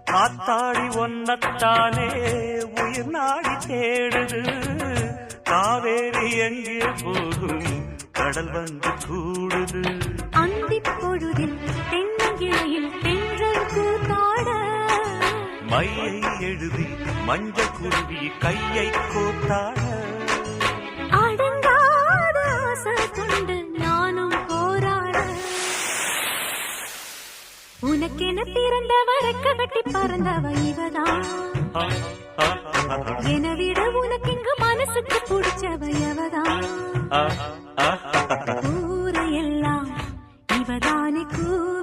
ஆத்தாடி ஒன்னத்தானே உயிர் நாடி தேடுது. காவேரி எங்கே போகும் கடல் வந்து கூடுது. அந்தி பொழுதில் தென்னங்கிளையில் தென்றல் கூத்தாட மையை எழுதி மஞ்சள் குருவி கையை கோத்தாட. அடங்காத ஆசை கொண்டு நானும் போராட. உனக்கென பிறந்தவ ரெக்க கட்டி பறந்தவ இவதான். என விட உனக்கு இங்கு மனசுக்கு பிடிச்சவ எவதான். ஊரையெல்லாம் இவதானே கூ